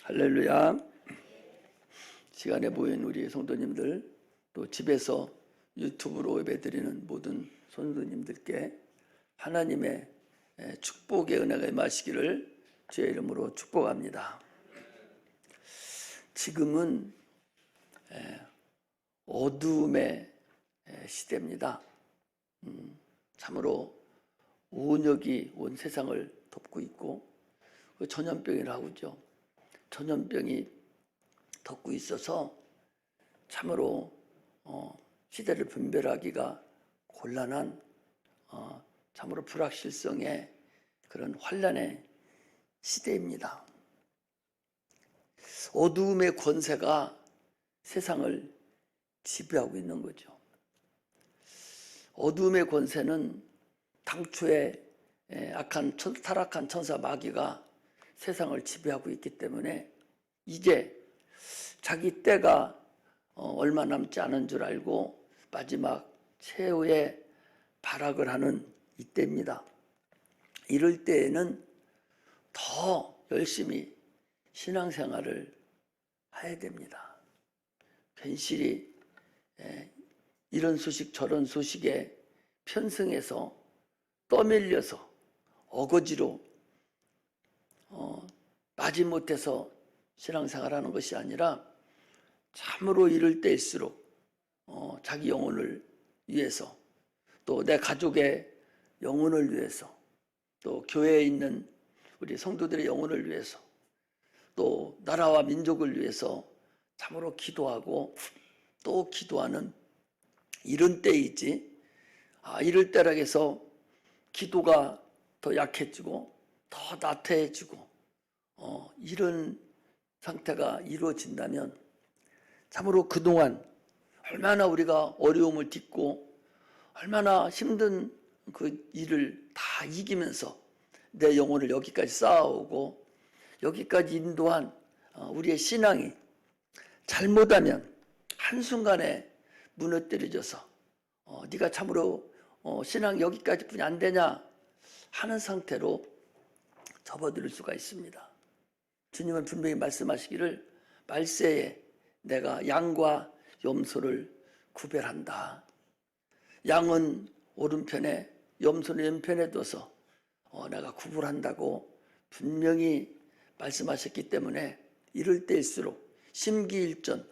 할렐루야. 시간에 모인 우리 성도님들, 또 집에서 유튜브로 예배드리는 모든 성도님들께 하나님의 축복의 은혜가 임하시기를 주의 이름으로 축복합니다. 지금은 어두움의 시대입니다. 참으로 오온역이 온 세상을 덮고 있고, 전염병이라고 하죠. 전염병이 덮고 있어서 참으로 시대를 분별하기가 곤란한 참으로 불확실성의 그런 환란의 시대입니다. 어두움의 권세가 세상을 지배하고 있는 거죠. 어두움의 권세는 당초에 타락한 천사 마귀가 세상을 지배하고 있기 때문에 이제 자기 때가 얼마 남지 않은 줄 알고 마지막 최후의 발악을 하는 이때입니다. 이럴 때에는 더 열심히 신앙생활을 해야 됩니다. 괜시리 이런 소식 저런 소식에 편승해서 떠밀려서 어거지로 마지못해서 신앙생활하는 것이 아니라 참으로 이럴 때일수록 자기 영혼을 위해서, 또 내 가족의 영혼을 위해서, 또 교회에 있는 우리 성도들의 영혼을 위해서, 또 나라와 민족을 위해서 참으로 기도하고 또 기도하는 이런 때이지, 이럴 때라 해서 기도가 더 약해지고 더 나태해지고 이런 상태가 이루어진다면 참으로 그동안 얼마나 우리가 어려움을 딛고 얼마나 힘든 그 일을 다 이기면서 내 영혼을 여기까지 쌓아오고 여기까지 인도한 우리의 신앙이 잘못하면 한순간에 무너뜨려져서 네가 참으로 신앙이 여기까지뿐이 안 되냐 하는 상태로 접어들 수가 있습니다. 주님은 분명히 말씀하시기를 말세에 내가 양과 염소를 구별한다. 양은 오른편에 염소는 왼편에 둬서 내가 구분한다고 분명히 말씀하셨기 때문에 이럴 때일수록 심기일전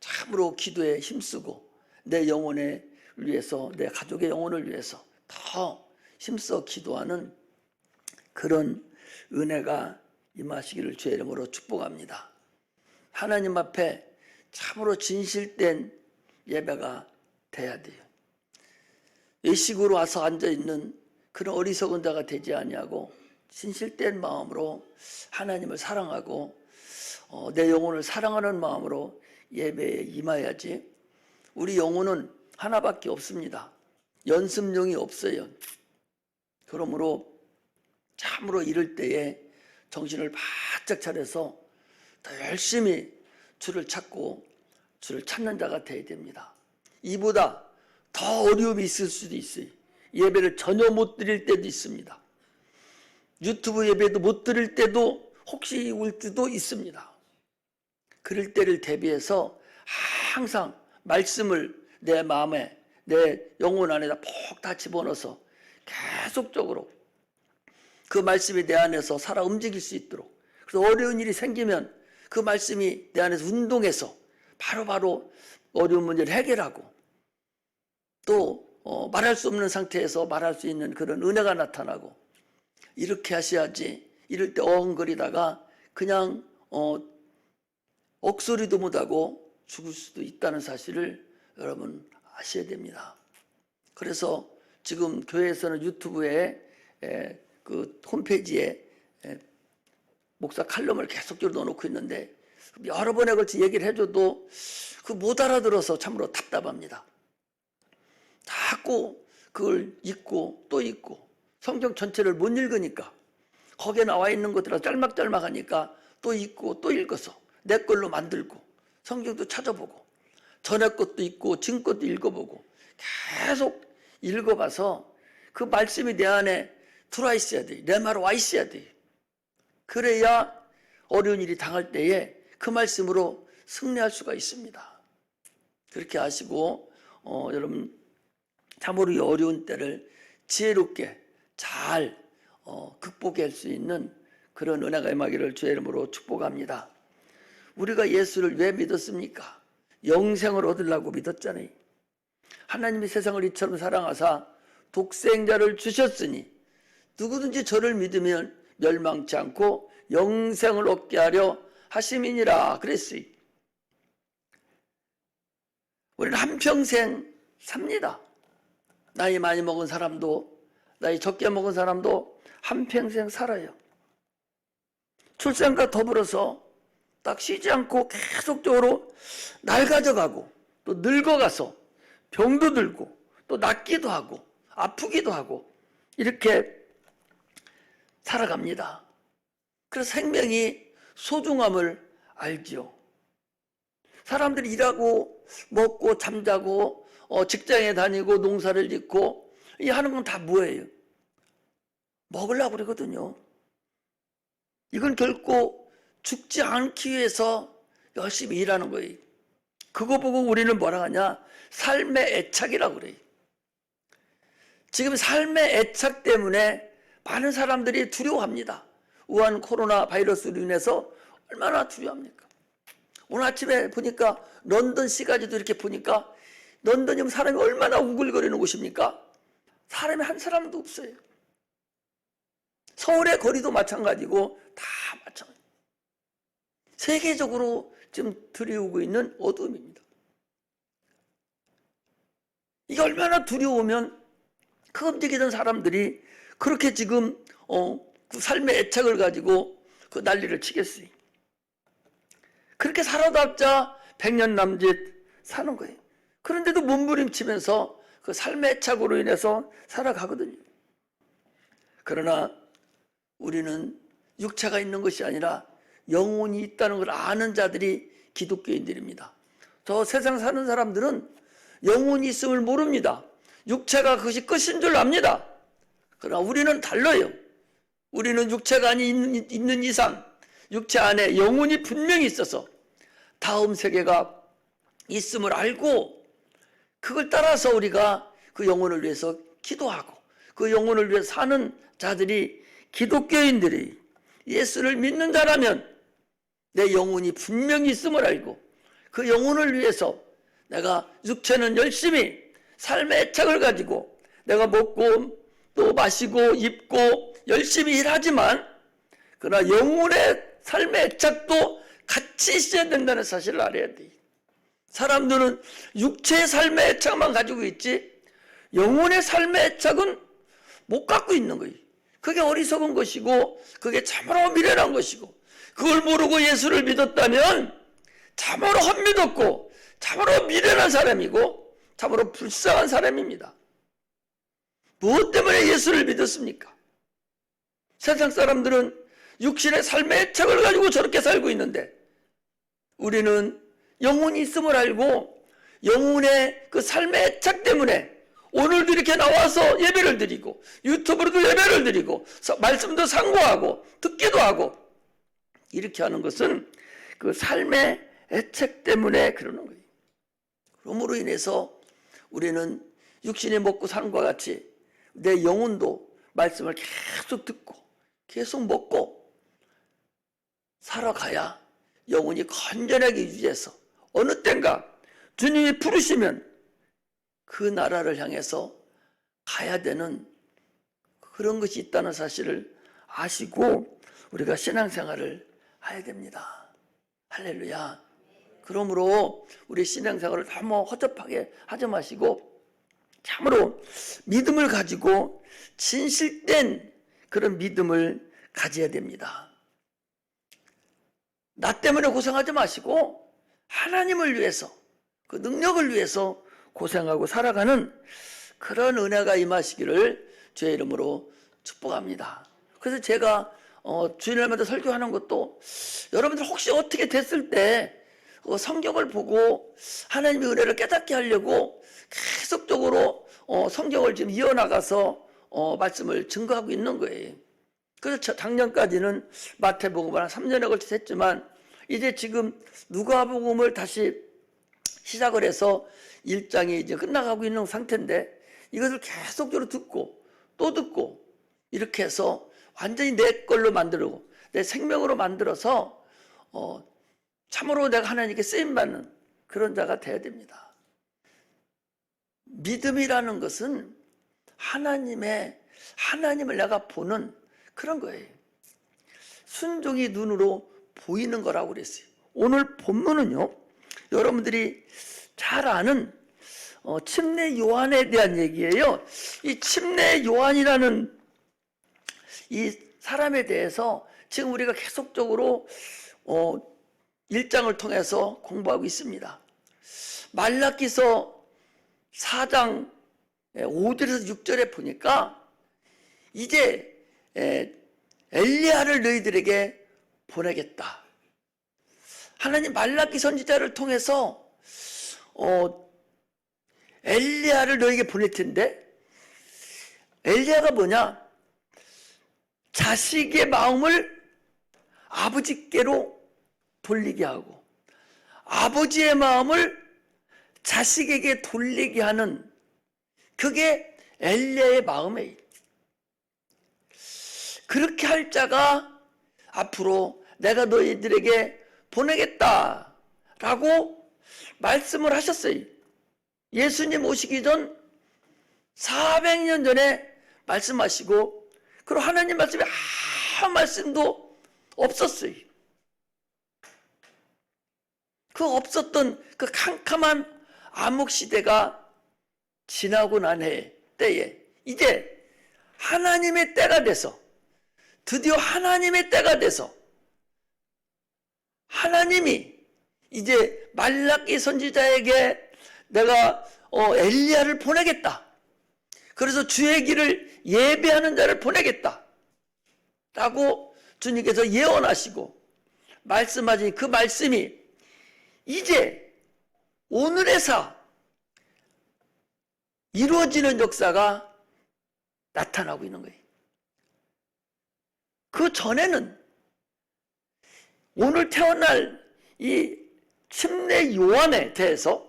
참으로 기도에 힘쓰고 내 영혼을 위해서, 내 가족의 영혼을 위해서 더 힘써 기도하는 그런 은혜가 임하시기를 주의 이름으로 축복합니다. 하나님 앞에 참으로 진실된 예배가 돼야 돼요. 예식으로 와서 앉아있는 그런 어리석은 자가 되지 아니하고 진실된 마음으로 하나님을 사랑하고 내 영혼을 사랑하는 마음으로 예배에 임해야지. 우리 영혼은 하나밖에 없습니다. 연습용이 없어요. 그러므로 참으로 이럴 때에 정신을 바짝 차려서 더 열심히 주를 찾고 주를 찾는 자가 되어야 됩니다. 이보다 더 어려움이 있을 수도 있어요. 예배를 전혀 못 드릴 때도 있습니다. 유튜브 예배도 못 드릴 때도 혹시 올 때도 있습니다. 그럴 때를 대비해서 항상 말씀을 내 마음에, 내 영혼 안에다 푹 다 집어넣어서 계속적으로 그 말씀이 내 안에서 살아 움직일 수 있도록, 그래서 어려운 일이 생기면 그 말씀이 내 안에서 운동해서 바로바로 어려운 문제를 해결하고 또 말할 수 없는 상태에서 말할 수 있는 그런 은혜가 나타나고 이렇게 하셔야지. 이럴 때 어흥거리다가 그냥 억소리도 못하고 죽을 수도 있다는 사실을 여러분 아셔야 됩니다. 그래서 지금 교회에서는 유튜브에 그 홈페이지에 목사 칼럼을 계속적으로 넣어놓고 있는데 여러 번에 걸쳐 얘기를 해줘도 그 못 알아들어서 참으로 답답합니다. 자꾸 그걸 읽고 또 읽고 성경 전체를 못 읽으니까 거기에 나와 있는 것들은 짤막짤막하니까 또 읽고 또 읽어서 내 걸로 만들고 성경도 찾아보고 전에 것도 읽고 지금 것도 읽어보고 계속 읽어봐서 그 말씀이 내 안에 들어와 있어야 돼. 내 말 와 있어야 돼. 그래야 어려운 일이 당할 때에 그 말씀으로 승리할 수가 있습니다. 그렇게 하시고 여러분 참으로 이 어려운 때를 지혜롭게 잘 극복할 수 있는 그런 은혜가 임하기를 주의 이름으로 축복합니다. 우리가 예수를 왜 믿었습니까? 영생을 얻으려고 믿었잖아요. 하나님이 세상을 이처럼 사랑하사 독생자를 주셨으니 누구든지 저를 믿으면 멸망치 않고 영생을 얻게 하려 하심이니라 그랬어요. 우리는 한평생 삽니다. 나이 많이 먹은 사람도 나이 적게 먹은 사람도 한평생 살아요. 출생과 더불어서 딱 쉬지 않고 계속적으로 낡아져가고 또 늙어가서 병도 들고 또 낫기도 하고 아프기도 하고 이렇게 살아갑니다. 그래서 생명이 소중함을 알지요. 사람들이 일하고 먹고 잠자고 직장에 다니고 농사를 짓고 이 하는 건 다 뭐예요? 먹으려고 그러거든요. 이건 결코 죽지 않기 위해서 열심히 일하는 거예요. 그거 보고 우리는 뭐라 하냐? 삶의 애착이라고 그래요. 지금 삶의 애착 때문에 많은 사람들이 두려워합니다. 우한 코로나 바이러스로 인해서 얼마나 두려워합니까? 오늘 아침에 보니까 런던 시가지도 이렇게 보니까 런던이면 사람이 얼마나 우글거리는 곳입니까? 사람이 한 사람도 없어요. 서울의 거리도 마찬가지고 다 마찬가지. 세계적으로 지금 들이오고 있는 어둠입니다. 이게 얼마나 두려우면 그 움직이던 사람들이 그렇게 지금 그 삶의 애착을 가지고 그 난리를 치겠어요. 그렇게 살아답자 100년 남짓 사는 거예요. 그런데도 몸부림치면서 그 삶의 애착으로 인해서 살아가거든요. 그러나 우리는 육체가 있는 것이 아니라 영혼이 있다는 걸 아는 자들이 기독교인들입니다. 저 세상 사는 사람들은 영혼이 있음을 모릅니다. 육체가 그것이 끝인 줄 압니다. 그러나 우리는 달라요. 우리는 육체가 있는 이상 육체 안에 영혼이 분명히 있어서 다음 세계가 있음을 알고 그걸 따라서 우리가 그 영혼을 위해서 기도하고 그 영혼을 위해서 사는 자들이 기독교인들이 예수를 믿는 자라면 내 영혼이 분명히 있음을 알고 그 영혼을 위해서 내가 육체는 열심히 삶의 애착을 가지고 내가 먹고 또 마시고 입고 열심히 일하지만 그러나 영혼의 삶의 애착도 같이 있어야 된다는 사실을 알아야 돼. 사람들은 육체의 삶의 애착만 가지고 있지 영혼의 삶의 애착은 못 갖고 있는 거예요. 그게 어리석은 것이고 그게 참으로 미련한 것이고 그걸 모르고 예수를 믿었다면 참으로 헛믿었고 참으로 미련한 사람이고 참으로 불쌍한 사람입니다. 무엇 때문에 예수를 믿었습니까? 세상 사람들은 육신의 삶의 애착을 가지고 저렇게 살고 있는데 우리는 영혼이 있음을 알고 영혼의 그 삶의 애착 때문에 오늘도 이렇게 나와서 예배를 드리고 유튜브로도 예배를 드리고 말씀도 상고하고 듣기도 하고 이렇게 하는 것은 그 삶의 애착 때문에 그러는 거예요. 그러므로 인해서 우리는 육신이 먹고 사는 것과 같이 내 영혼도 말씀을 계속 듣고 계속 먹고 살아가야 영혼이 건전하게 유지해서 어느 땐가 주님이 부르시면 그 나라를 향해서 가야 되는 그런 것이 있다는 사실을 아시고 우리가 신앙생활을 해야 됩니다. 할렐루야. 그러므로 우리 신앙생활을 너무 허접하게 하지 마시고 참으로 믿음을 가지고 진실된 그런 믿음을 가져야 됩니다. 나 때문에 고생하지 마시고 하나님을 위해서 그 능력을 위해서 고생하고 살아가는 그런 은혜가 임하시기를 주의 이름으로 축복합니다. 그래서 제가 주일날마다 설교하는 것도 여러분들 혹시 어떻게 됐을 때 성경을 보고 하나님의 은혜를 깨닫게 하려고 계속적으로 성경을 지금 이어나가서 말씀을 증거하고 있는 거예요. 그래서 작년까지는 마태복음을 한 3년에 걸쳐서 했지만 이제 지금 누가복음을 다시 시작을 해서 1장이 이제 끝나가고 있는 상태인데 이것을 계속적으로 듣고 또 듣고 이렇게 해서 완전히 내 걸로 만들고 내 생명으로 만들어서 참으로 내가 하나님께 쓰임받는 그런 자가 되어야 됩니다. 믿음이라는 것은 하나님을 내가 보는 그런 거예요. 순종이 눈으로 보이는 거라고 그랬어요. 오늘 본문은요, 여러분들이 잘 아는 침례 요한에 대한 얘기예요. 이 침례 요한이라는 이 사람에 대해서 지금 우리가 계속적으로 1장을 통해서 공부하고 있습니다. 말라기서 4장 5절에서 6절에 보니까 이제 엘리야를 너희들에게 보내겠다. 하나님 말라기 선지자를 통해서 엘리야를 너희에게 보낼 텐데 엘리야가 뭐냐? 자식의 마음을 아버지께로 돌리게 하고 아버지의 마음을 자식에게 돌리게 하는 그게 엘리야의 마음이에요. 그렇게 할 자가 앞으로 내가 너희들에게 보내겠다라고 말씀을 하셨어요. 예수님 오시기 전 400년 전에 말씀하시고 그리고 하나님 말씀에 아무 말씀도 없었어요. 그 없었던 그 캄캄한 암흑 시대가 지나고 난 때에 이제 하나님의 때가 돼서 드디어 하나님의 때가 돼서 하나님이 이제 말라기 선지자에게 내가 엘리야를 보내겠다. 그래서 주의 길을 예배하는 자를 보내겠다. 라고 주님께서 예언하시고 말씀하신 그 말씀이 이제 오늘의 사 이루어지는 역사가 나타나고 있는 거예요. 그 전에는 오늘 태어날 이 침례 요한에 대해서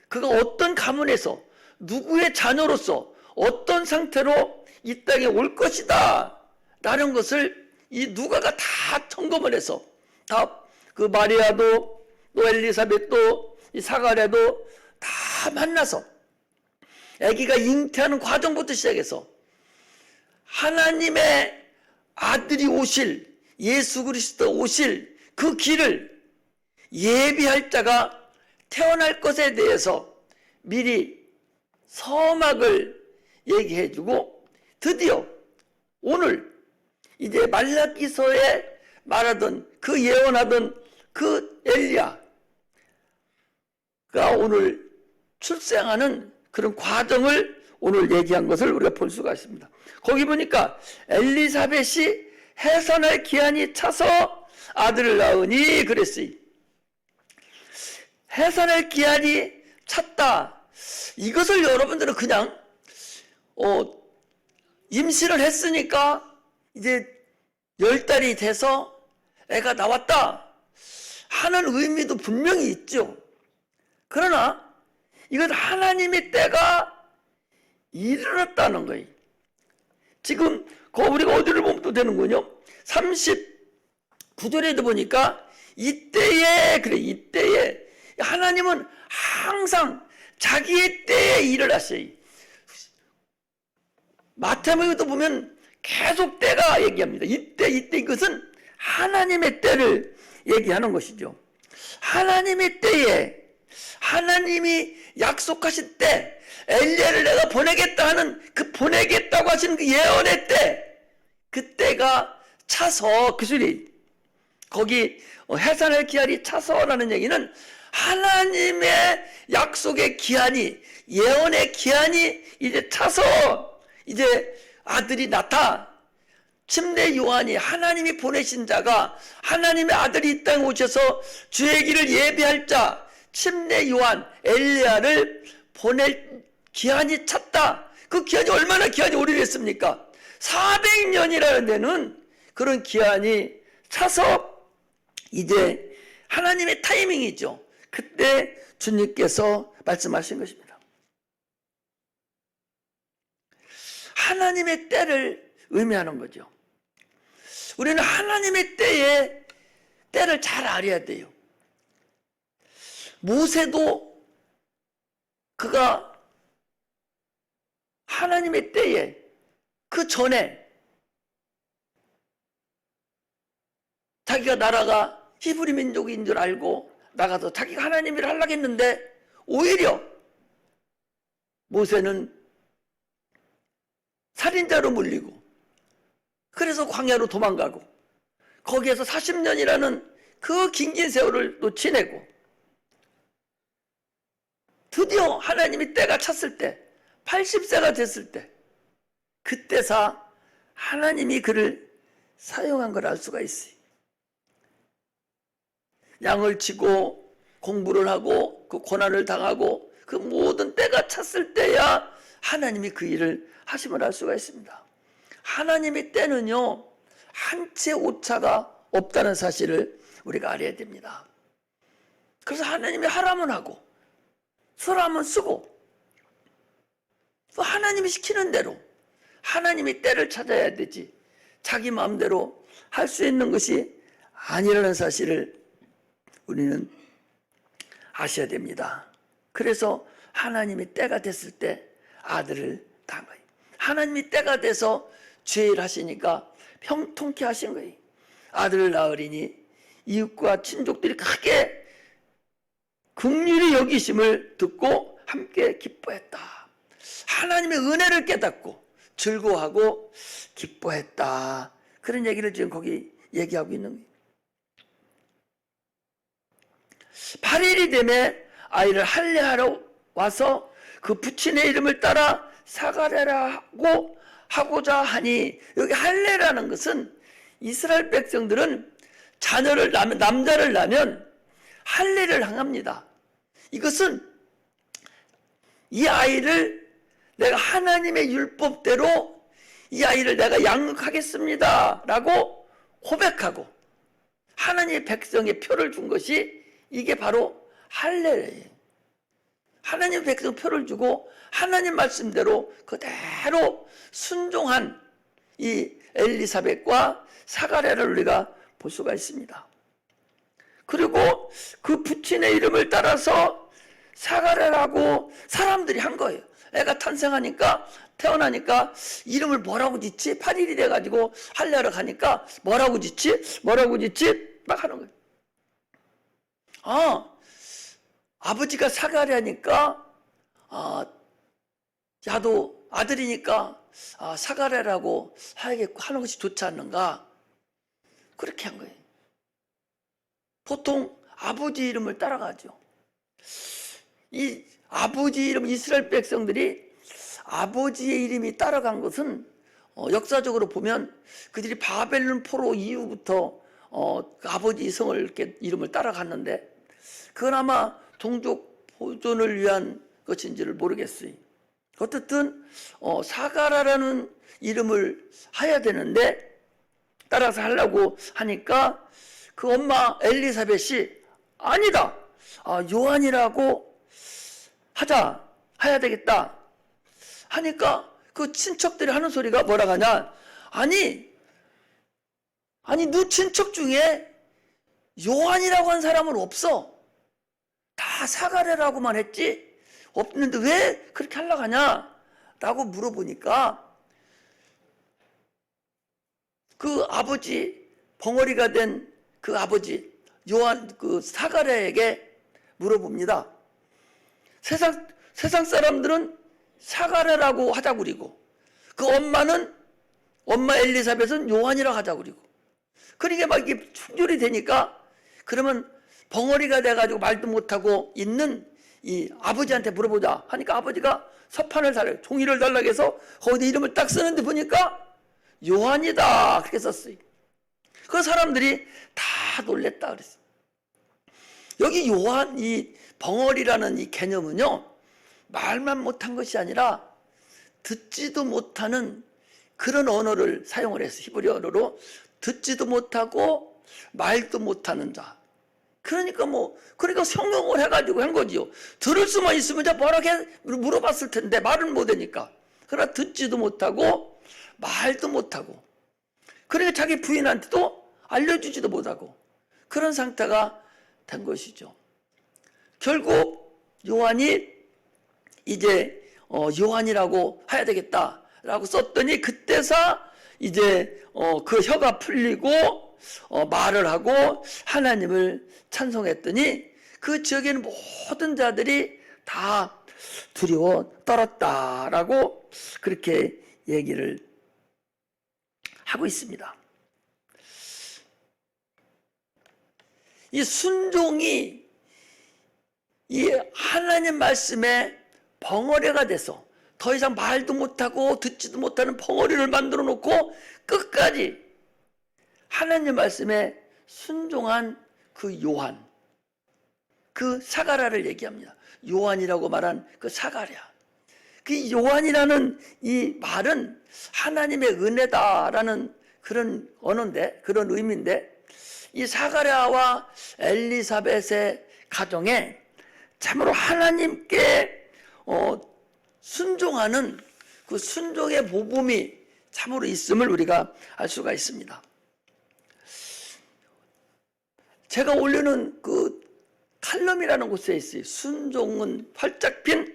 그가 어떤 가문에서 누구의 자녀로서 어떤 상태로 이 땅에 올 것이다 라는 것을 이 누가가 다 점검을 해서 다 그 마리아도 또 엘리사벳도 이 사가랴도 다 만나서 아기가 잉태하는 과정부터 시작해서 하나님의 아들이 오실 예수 그리스도 오실 그 길을 예비할 자가 태어날 것에 대해서 미리 서막을 얘기해주고 드디어 오늘 이제 말라기서에 말하던 그 예언하던 그 엘리야가 오늘 출생하는 그런 과정을 오늘 얘기한 것을 우리가 볼 수가 있습니다. 거기 보니까 엘리사벳이 해산할 기한이 차서 아들을 낳으니 그랬어요. 해산할 기한이 찼다. 이것을 여러분들은 그냥 임신을 했으니까 이제 10달이 돼서 애가 나왔다 하는 의미도 분명히 있죠. 그러나 이건 하나님의 때가 이르렀다는 거예요. 지금 우리가 어디를 보면 또 되는군요. 39절에도 보니까 이때에 하나님은 항상 자기의 때에 일을 하셔요. 마태복음에도 보면 계속 때가 얘기합니다. 이때 이것은 하나님의 때를 얘기하는 것이죠. 하나님의 때에 하나님이 약속하신 때 엘리야를 내가 보내겠다 하는 그 보내겠다고 하시는 그 예언의 때 그때가 차서 그 소리 거기 해산할 기한이 차서라는 얘기는 하나님의 약속의 기한이 예언의 기한이 이제 차서 이제 아들이 침례 요한이 하나님이 보내신 자가 하나님의 아들이 이 땅에 오셔서 주의 길을 예비할 자 침례 요한 엘리야를 보낼 기한이 찼다. 그 기한이 얼마나 기한이 오래됐습니까? 400년이라는 데는 그런 기한이 차서 이제 하나님의 타이밍이죠. 그때 주님께서 말씀하신 것입니다. 하나님의 때를 의미하는 거죠. 우리는 하나님의 때를 잘 알아야 돼요. 모세도 그가 하나님의 때에 그 전에 자기가 나라가 히브리 민족인 줄 알고 나가서 자기가 하나님 일을 하려고 했는데 오히려 모세는 살인자로 물리고 그래서 광야로 도망가고 거기에서 40년이라는 그 긴 세월을 또 지내고 드디어 하나님이 때가 찼을 때 80세가 됐을 때 그때서 하나님이 그를 사용한 걸 알 수가 있어요. 양을 치고 공부를 하고 그 고난을 당하고 그 모든 때가 찼을 때야 하나님이 그 일을 하심을 알 수가 있습니다. 하나님의 때는요 한 채 오차가 없다는 사실을 우리가 알아야 됩니다. 그래서 하나님이 하라면 하고 쓰라면 쓰고 또 하나님이 시키는 대로 하나님의 때를 찾아야 되지 자기 마음대로 할 수 있는 것이 아니라는 사실을 우리는 아셔야 됩니다. 그래서 하나님의 때가 됐을 때 아들을 낳은 거예요. 하나님이 때가 돼서 죄를 하시니까 평통케 하신 거예요. 아들을 낳으리니 이웃과 친족들이 크게 긍휼히 여기심을 듣고 함께 기뻐했다. 하나님의 은혜를 깨닫고 즐거워하고 기뻐했다. 그런 얘기를 지금 거기 얘기하고 있는 거예요. 8일이 되매 아이를 할례하러 와서 그 부친의 이름을 따라 사가랴라고 하고자 하니, 여기 할례라는 것은 이스라엘 백성들은 자녀를 낳으면, 남자를 낳으면 할례를 행합니다. 이것은 이 아이를 내가 하나님의 율법대로 이 아이를 내가 양육하겠습니다 라고 고백하고 하나님의 백성의 표를 준 것이 이게 바로 할례예요. 하나님 백성 표를 주고 하나님 말씀대로 그대로 순종한 이 엘리사벳과 사가랴를 우리가 볼 수가 있습니다. 그리고 그 부친의 이름을 따라서 사가랴라고 사람들이 한 거예요. 애가 태어나니까 이름을 뭐라고 짓지? 8일이 돼가지고 할례하러 가니까 뭐라고 짓지? 막 하는 거예요. 아버지가 사가랴니까 야도 아들이니까 사가랴라고 하야겠고 하는 것이 좋지 않는가? 그렇게 한 거예요. 보통 아버지 이름을 따라가죠. 이 아버지 이름, 이스라엘 백성들이 아버지의 이름이 따라간 것은 역사적으로 보면 그들이 바벨론 포로 이후부터 그 아버지 성을 이렇게 이름을 따라갔는데 그건 아마 종족 보존을 위한 것인지를 모르겠어요. 어쨌든 사가랴라는 이름을 해야 되는데 따라서 하려고 하니까 그 엄마 엘리사벳이 아니다, 요한이라고 해야 되겠다 하니까 그 친척들이 하는 소리가 뭐라 하냐, 아니 너 친척 중에 요한이라고 한 사람은 없어. 다 사가랴라고만 했지 없는데 왜 그렇게 하려고 하냐 라고 물어보니까 그 아버지, 벙어리가 된 그 아버지 요한, 그 사가랴에게 물어봅니다. 세상 사람들은 사가랴라고 하자고 그리고 그 엄마 엘리사벳은 요한이라고 하자고 그리고 그러니까 막 이게 충돌이 되니까 그러면 벙어리가 돼가지고 말도 못하고 있는 이 아버지한테 물어보자 하니까 아버지가 서판을 달라, 종이를 달라고 해서 거기에 이름을 딱 쓰는데 보니까 요한이다 그렇게 썼어요. 그 사람들이 다 놀랬다 그랬어요. 여기 요한, 이 벙어리라는 이 개념은요 말만 못한 것이 아니라 듣지도 못하는 그런 언어를 사용을 해서 히브리 언어로 듣지도 못하고 말도 못하는 자. 그러니까 성경을 해가지고 한 거지요. 들을 수만 있으면 자 뭐라고 물어봤을 텐데 말은 못하니까. 그러나 듣지도 못하고 말도 못하고. 그러니까 자기 부인한테도 알려주지도 못하고 그런 상태가 된 것이죠. 결국 요한이 이제 요한이라고 해야 되겠다라고 썼더니 그때서 이제 그 혀가 풀리고 말을 하고 하나님을 찬송했더니 그 지역에는 모든 자들이 다 두려워 떨었다라고 그렇게 얘기를 하고 있습니다. 이 순종이 이 하나님 말씀에 벙어리가 돼서 더 이상 말도 못하고 듣지도 못하는 벙어리를 만들어 놓고 끝까지 하나님 말씀에 순종한 그 요한, 그 사가랴를 얘기합니다. 요한이라고 말한 그 사가랴. 그 요한이라는 이 말은 하나님의 은혜다라는 그런 언어인데, 그런 의미인데, 이 사가랴와 엘리사벳의 가정에 참으로 하나님께 순종하는 그 순종의 모범이 참으로 있음을 우리가 알 수가 있습니다. 제가 올리는 그 칼럼이라는 곳에 있어요. 순종은 활짝 핀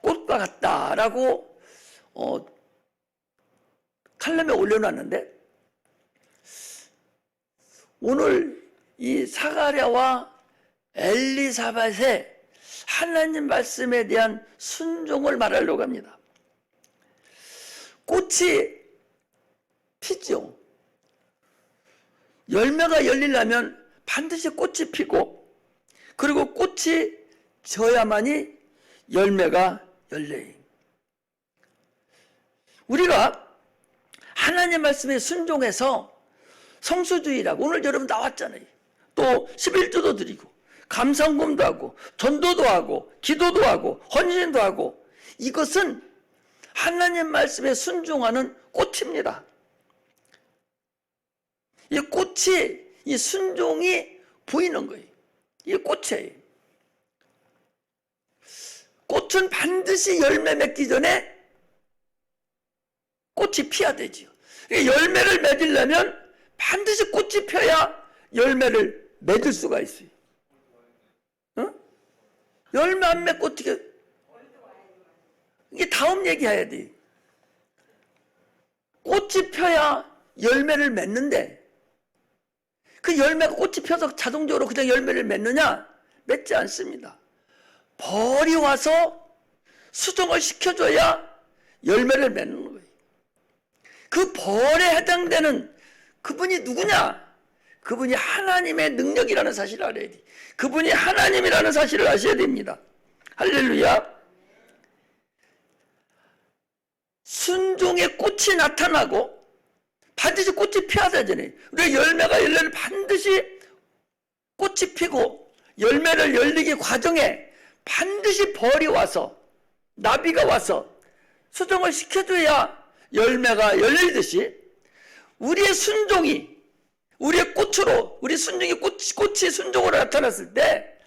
꽃과 같다라고 칼럼에 올려놨는데 오늘 이 사가랴와 엘리사벳의 하나님 말씀에 대한 순종을 말하려고 합니다. 꽃이 피죠. 열매가 열리려면 반드시 꽃이 피고 그리고 꽃이 져야만이 열매가 열려요. 우리가 하나님 말씀에 순종해서 성수주의라고 오늘 여러분 나왔잖아요. 또 11조도 드리고 감상금도 하고 전도도 하고 기도도 하고 헌신도 하고 이것은 하나님 말씀에 순종하는 꽃입니다. 이 꽃이 이 순종이 보이는 거예요. 이 꽃이에요. 꽃은 반드시 열매 맺기 전에 꽃이 피어야 되지요. 열매를 맺으려면 반드시 꽃이 펴야 열매를 맺을 수가 있어요. 열매 안 맺고 어떻게 이게 다음 얘기해야 돼. 꽃이 펴야 열매를 맺는데 그 열매가 꽃이 펴서 자동적으로 그냥 열매를 맺느냐? 맺지 않습니다. 벌이 와서 수정을 시켜줘야 열매를 맺는 거예요. 그 벌에 해당되는 그분이 누구냐? 그분이 하나님의 능력이라는 사실을 알아야 돼. 그분이 하나님이라는 사실을 아셔야 됩니다. 할렐루야. 순종의 꽃이 나타나고 반드시 꽃이 피어야 되잖아요. 우리 열매가 열려면 반드시 꽃이 피고 열매를 열리기 과정에 반드시 벌이 와서 나비가 와서 수정을 시켜줘야 열매가 열리듯이 우리의 순종이 우리의 꽃으로 우리 순종이 꽃이 순종으로 나타났을 때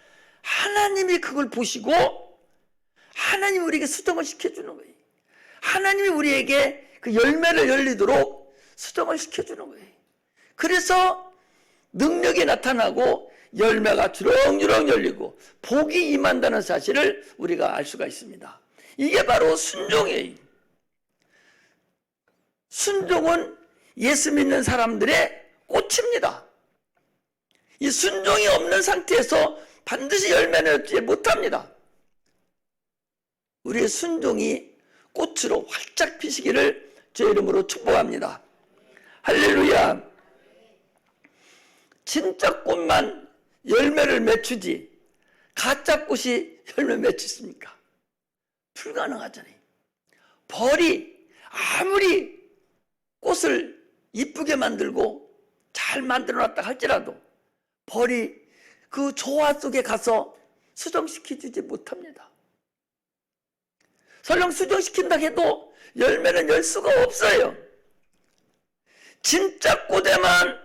하나님이 그걸 보시고 하나님이 우리에게 수정을 시켜주는 거예요. 하나님이 우리에게 그 열매를 열리도록 수정을 시켜주는 거예요. 그래서 능력이 나타나고 열매가 주렁주렁 열리고 복이 임한다는 사실을 우리가 알 수가 있습니다. 이게 바로 순종이에요. 순종은 예수 믿는 사람들의 꽃입니다. 이 순종이 없는 상태에서 반드시 열매를 얻지 못합니다. 우리의 순종이 꽃으로 활짝 피시기를 제 이름으로 축복합니다. 할렐루야. 진짜 꽃만 열매를 맺추지 가짜 꽃이 열매 맺히십니까? 불가능하잖아요. 벌이 아무리 꽃을 이쁘게 만들고 잘 만들어놨다 할지라도 벌이 그 조화 속에 가서 수정시켜주지 못합니다. 설령 수정시킨다 해도 열매는 열 수가 없어요. 진짜 꽃에만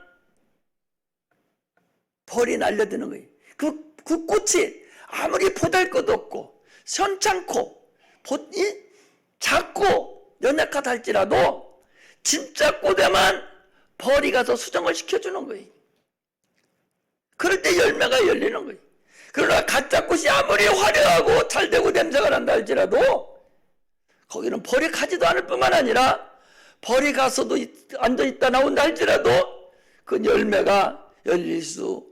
벌이 날려드는 거예요. 그 꽃이 아무리 보잘것없고 현찮고 작고 연약하다 할지라도 진짜 꽃에만 벌이 가서 수정을 시켜주는 거예요. 그럴 때 열매가 열리는 거예요. 그러나 가짜 꽃이 아무리 화려하고 잘되고 냄새가 난다 할지라도 거기는 벌이 가지도 않을 뿐만 아니라 벌이 가서도 앉아있다 나온다 할지라도 그 열매가 열릴 수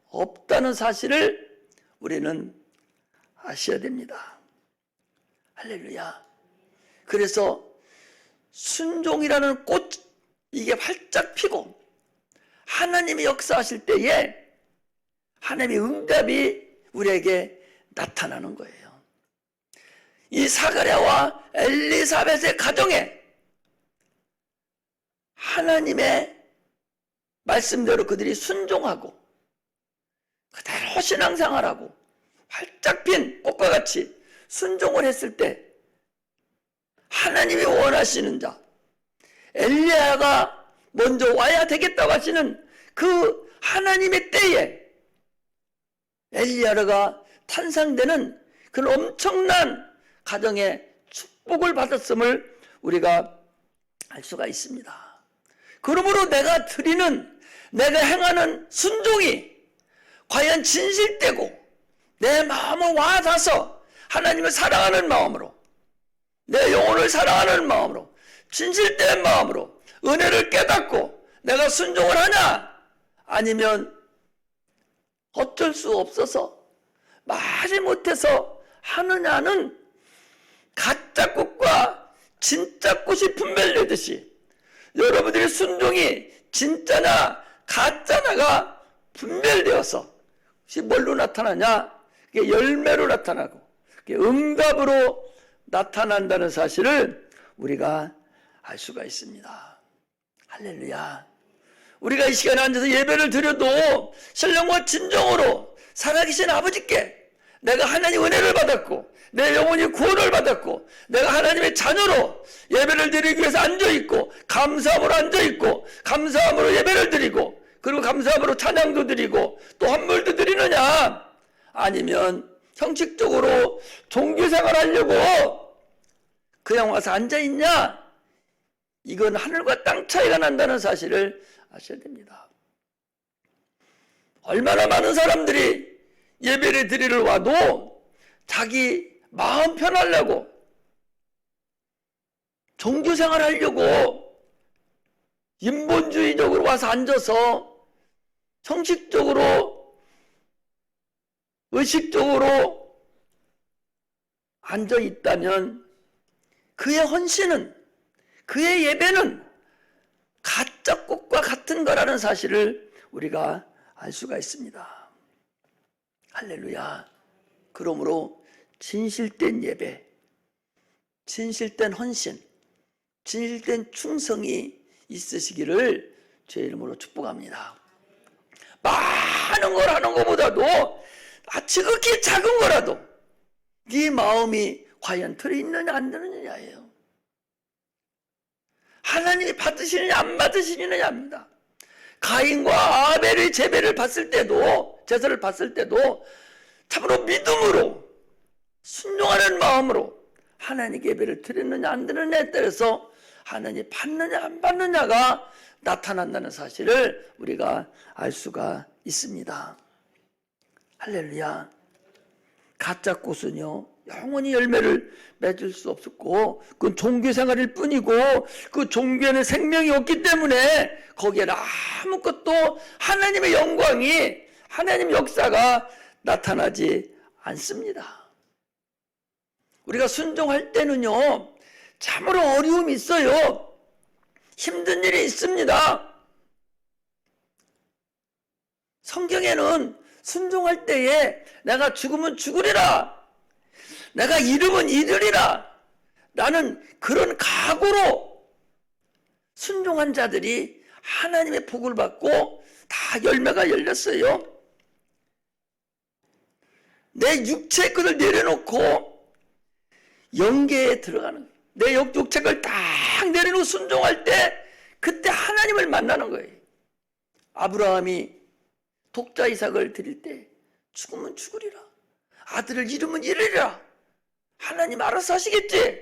없다는 사실을 우리는 아셔야 됩니다. 할렐루야. 그래서 순종이라는 꽃, 이게 활짝 피고 하나님이 역사하실 때에 하나님의 응답이 우리에게 나타나는 거예요. 이 사가랴와 엘리사벳의 가정에 하나님의 말씀대로 그들이 순종하고 그대로 신앙생활하고 활짝 핀 꽃과 같이 순종을 했을 때 하나님이 원하시는 자 엘리야가 먼저 와야 되겠다고 하시는 그 하나님의 때에 엘리야가 탄생되는 그런 엄청난 가정의 축복을 받았음을 우리가 알 수가 있습니다. 그러므로 내가 행하는 순종이 과연 진실되고 내 마음을 와닿아서 하나님을 사랑하는 마음으로 내 영혼을 사랑하는 마음으로 진실된 마음으로 은혜를 깨닫고 내가 순종을 하냐 아니면 어쩔 수 없어서 말이 못해서 하느냐는 가짜 꽃과 진짜 꽃이 분별되듯이 여러분들의 순종이 진짜나 가짜나가 분별되어서 그것이 뭘로 나타나냐? 그게 열매로 나타나고 그게 응답으로 나타난다는 사실을 우리가 알 수가 있습니다. 할렐루야. 우리가 이 시간에 앉아서 예배를 드려도 신령과 진정으로 살아계신 아버지께 내가 하나님 은혜를 받았고 내 영혼이 구원을 받았고 내가 하나님의 자녀로 예배를 드리기 위해서 앉아있고 감사함으로 앉아있고 감사함으로 예배를 드리고 그리고 감사함으로 찬양도 드리고 또 헌물도 드리느냐 아니면 형식적으로 종교생활 하려고 그냥 와서 앉아있냐 이건 하늘과 땅 차이가 난다는 사실을 아셔야 됩니다. 얼마나 많은 사람들이 예배를 드리러 와도 자기 마음 편하려고 종교생활 하려고 인본주의적으로 와서 앉아서 형식적으로 의식적으로 앉아있다면 그의 헌신은 그의 예배는 가짜 꽃과 같은 거라는 사실을 우리가 알 수가 있습니다. 할렐루야. 그러므로 진실된 예배, 진실된 헌신, 진실된 충성이 있으시기를 주의 이름으로 축복합니다. 많은 걸 하는 것보다도 지극히 작은 거라도 네 마음이 과연 들어있느냐 안 들어있느냐예요. 하나님이 받으시느냐 안 받으시느냐입니다. 가인과 아벨의 제사를 봤을 때도 참으로 믿음으로 순종하는 마음으로 하나님께 예배를 드렸느냐 안 드렸느냐에 따라서 하나님이 받느냐 안 받느냐가 나타난다는 사실을 우리가 알 수가 있습니다. 할렐루야. 가짜 꽃은요 영원히 열매를 맺을 수 없었고 그건 종교생활일 뿐이고 그 종교에는 생명이 없기 때문에 거기에는 아무것도 하나님의 영광이 하나님의 역사가 나타나지 않습니다. 우리가 순종할 때는요 참으로 어려움이 있어요. 힘든 일이 있습니다. 성경에는 순종할 때에 내가 죽으면 죽으리라 내가 잃으면 잃으리라 라는 그런 각오로 순종한 자들이 하나님의 복을 받고 다 열매가 열렸어요. 내 육체의 것을 내려놓고 영계에 들어가는 거예요. 내 육책을 딱 내려놓고 순종할 때 그때 하나님을 만나는 거예요. 아브라함이 독자 이삭을 드릴 때 죽으면 죽으리라, 아들을 잃으면 잃으리라, 하나님 알아서 하시겠지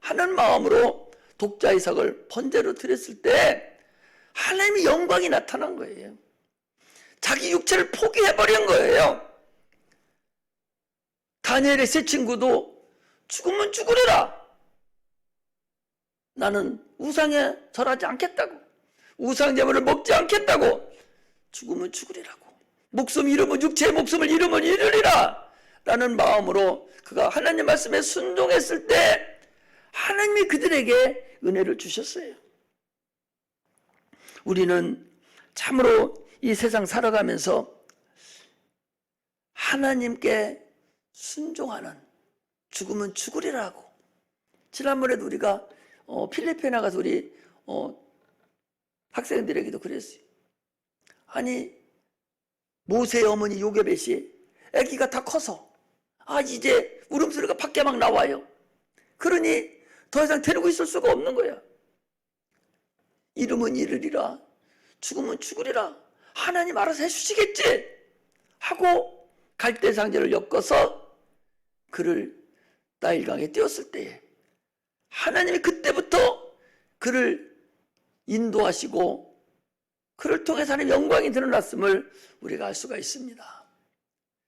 하는 마음으로 독자 이삭을 번제로 드렸을 때 하나님의 영광이 나타난 거예요. 자기 육체를 포기해버린 거예요. 다니엘의 세 친구도 죽으면 죽으리라, 나는 우상에 절하지 않겠다고, 우상 제물을 먹지 않겠다고, 죽으면 죽으리라고, 목숨 잃으면 육체의 목숨을 잃으면 잃으리라 라는 마음으로 그가 하나님 말씀에 순종했을 때 하나님이 그들에게 은혜를 주셨어요. 우리는 참으로 이 세상 살아가면서 하나님께 순종하는, 죽으면 죽으리라고, 지난번에도 우리가 필리핀에 나가서 우리 학생들에게도 그랬어요. 아니 모세의 어머니 요게벳이 아기가 다 커서 이제 울음소리가 밖에 막 나와요. 그러니 더 이상 데리고 있을 수가 없는 거야. 잃으면 잃으리라, 죽으면 죽으리라, 하나님 알아서 해주시겠지 하고 갈대상제를 엮어서 그를 나일강에 띄웠을 때에 하나님이 그때부터 그를 인도하시고 그를 통해서 하나님의 영광이 드러났음을 우리가 알 수가 있습니다.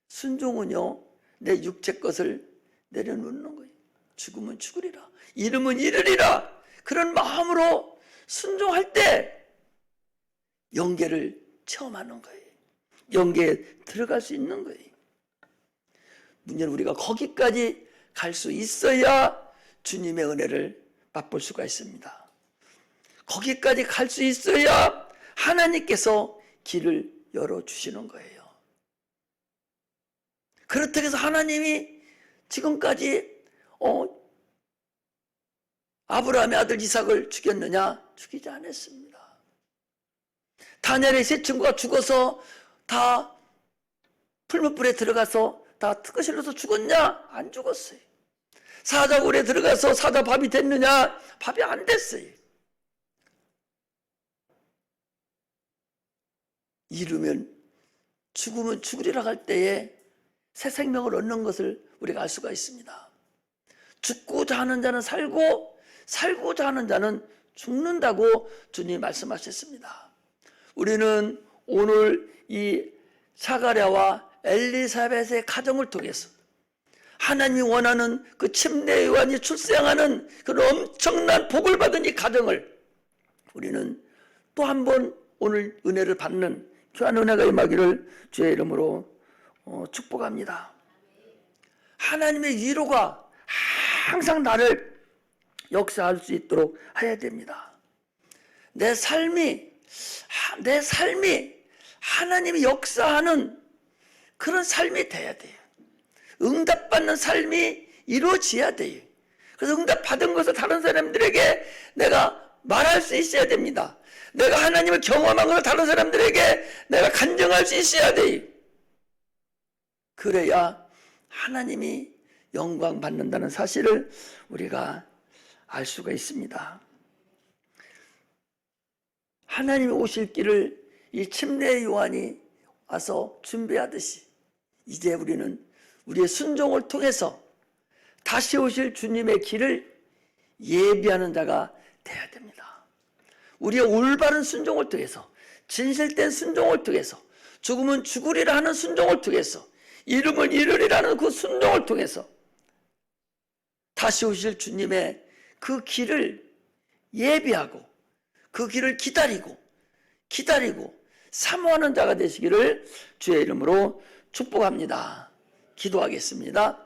순종은요, 내 육체 것을 내려놓는 거예요. 죽으면 죽으리라, 잃으면 잃으리라, 그런 마음으로 순종할 때 영계를 체험하는 거예요. 영계에 들어갈 수 있는 거예요. 문제는 우리가 거기까지 갈 수 있어야 주님의 은혜를 맛볼 수가 있습니다. 거기까지 갈 수 있어야 하나님께서 길을 열어주시는 거예요. 그렇다고 해서 하나님이 지금까지 아브라함의 아들 이삭을 죽였느냐? 죽이지 않았습니다. 다니엘의 세 친구가 죽어서 다 풀무불에 들어가서 다 특허실로서 죽었냐? 안 죽었어요. 사자굴에 들어가서 사자밥이 됐느냐? 밥이 안 됐어요. 잃으면 죽으면 죽으리라 할 때에 새 생명을 얻는 것을 우리가 알 수가 있습니다. 죽고자 하는 자는 살고 살고자 하는 자는 죽는다고 주님이 말씀하셨습니다. 우리는 오늘 이 사가랴와 엘리사벳의 가정을 통해서 하나님이 원하는 그 침례 요한이 출생하는 그런 엄청난 복을 받은 이 가정을 우리는 또 한 번 오늘 은혜를 받는 귀한 은혜가 임하기를 주의 이름으로 축복합니다. 하나님의 위로가 항상 나를 역사할 수 있도록 해야 됩니다. 내 삶이 하나님이 역사하는 그런 삶이 돼야 돼요. 응답받는 삶이 이루어져야 돼요. 그래서 응답받은 것을 다른 사람들에게 내가 말할 수 있어야 됩니다. 내가 하나님을 경험한 것을 다른 사람들에게 내가 간증할 수 있어야 돼요. 그래야 하나님이 영광 받는다는 사실을 우리가 알 수가 있습니다. 하나님이 오실 길을 이 침례 요한이 와서 준비하듯이 이제 우리는 우리의 순종을 통해서 다시 오실 주님의 길을 예비하는 자가 되어야 됩니다. 우리의 올바른 순종을 통해서, 진실된 순종을 통해서, 죽으면 죽으리라 하는 순종을 통해서, 잃으면 잃으리라 하는 그 순종을 통해서 다시 오실 주님의 그 길을 예비하고 그 길을 기다리고 사모하는 자가 되시기를 주의 이름으로 축복합니다. 기도하겠습니다.